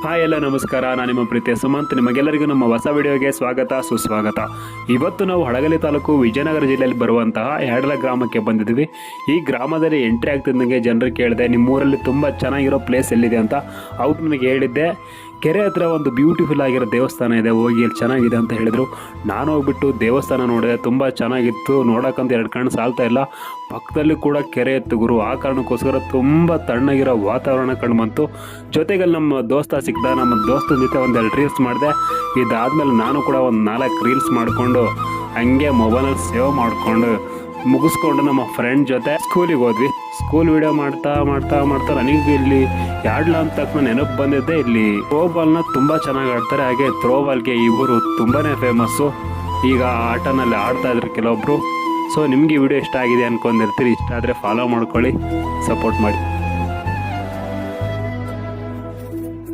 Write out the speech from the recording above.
Hi ಎಲ್ಲ ನಮಸ್ಕಾರ. ನಾನು ನಿಮ್ಮ ಪ್ರೀತಿಯ ಸುಮಂತ್. ನಿಮಗೆಲ್ಲರಿಗೂ ನಮ್ಮ ಹೊಸ ವಿಡಿಯೋಗೆ ಸ್ವಾಗತ ಸುಸ್ವಾಗತ. ಇವತ್ತು ನಾವು ಹಡಗಲಿ ತಾಲೂಕು ವಿಜಯನಗರ ಜಿಲ್ಲೆಯಲ್ಲಿ ಬರುವಂತಹ ಯಾಡಲ ಗ್ರಾಮಕ್ಕೆ ಬಂದಿದ್ದೀವಿ. ಈ ಗ್ರಾಮದಲ್ಲಿ ಎಂಟ್ರಿ ಆಗ್ತಿದ್ದಂಗೆ ಜನರು ಕೇಳಿದೆ, ನಿಮ್ಮೂರಲ್ಲಿ ತುಂಬ ಚೆನ್ನಾಗಿರೋ ಪ್ಲೇಸ್ ಎಲ್ಲಿದೆ ಅಂತ. ಅವ್ರು ನನಗೆ ಹೇಳಿದ್ದೆ, ಕೆರೆ ಹತ್ರ ಒಂದು ಬ್ಯೂಟಿಫುಲ್ ಆಗಿರೋ ದೇವಸ್ಥಾನ ಇದೆ, ಹೋಗಿ ಇಲ್ಲಿ ಚೆನ್ನಾಗಿದೆ ಅಂತ ಹೇಳಿದರು. ನಾನು ಹೋಗ್ಬಿಟ್ಟು ದೇವಸ್ಥಾನ ನೋಡಿದೆ, ತುಂಬ ಚೆನ್ನಾಗಿತ್ತು. ನೋಡೋಕ್ಕಂತ ಎರಡು ಕಣ್ಣು ಸಾಲ್ತಾ ಇಲ್ಲ. ಪಕ್ಕದಲ್ಲಿ ಕೂಡ ಕೆರೆ ಇತ್ತು ಗುರು. ಆ ಕಾರಣಕ್ಕೋಸ್ಕರ ತುಂಬ ತಣ್ಣಗಿರೋ ವಾತಾವರಣ ಕಂಡು ಬಂತು. ಜೊತೆಗೆ ನಮ್ಮ ದೋಸ್ತ ಸಿಕ್ಕಿದ. ನಮ್ಮ ದೋಸ್ತನ ಜೊತೆ ಒಂದೆರಡು ರೀಲ್ಸ್ ಮಾಡಿದೆ. ಇದಾದಮೇಲೆ ನಾನು ಕೂಡ ಒಂದು 4 ರೀಲ್ಸ್ ಮಾಡಿಕೊಂಡು ಹಂಗೆ ಮೊಬೈಲಲ್ಲಿ ಸೇವ್ ಮಾಡಿಕೊಂಡು ಮುಗಿಸ್ಕೊಂಡು ನಮ್ಮ ಫ್ರೆಂಡ್ ಜೊತೆ ಸ್ಕೂಲಿಗೆ ಹೋದ್ವಿ. ಸ್ಕೂಲ್ ವಿಡಿಯೋ ಮಾಡ್ತಾ ನನಗೆ ಇಲ್ಲಿ ಯಾಡ್ಲ ಅಂತ ತಕ್ಷಣ ನೆನಪು ಬಂದಿದ್ದೆ. ಇಲ್ಲಿ ಥ್ರೋಬಾಲ್ನ ತುಂಬ ಚೆನ್ನಾಗಿ ಆಡ್ತಾರೆ. ಹಾಗೆ ಥ್ರೋಬಾಲ್ಗೆ ಇವರು ತುಂಬಾ ಫೇಮಸ್ಸು. ಈಗ ಆಟನಲ್ಲಿ ಆಡ್ತಾ ಇದ್ರು ಕೆಲವೊಬ್ಬರು. ಸೊ ನಿಮಗೆ ಈ ವಿಡಿಯೋ ಇಷ್ಟ ಆಗಿದೆ ಅಂದ್ಕೊಂಡಿರ್ತೀರಿ. ಇಷ್ಟ ಆದರೆ ಫಾಲೋ ಮಾಡ್ಕೊಳ್ಳಿ, ಸಪೋರ್ಟ್ ಮಾಡಿ.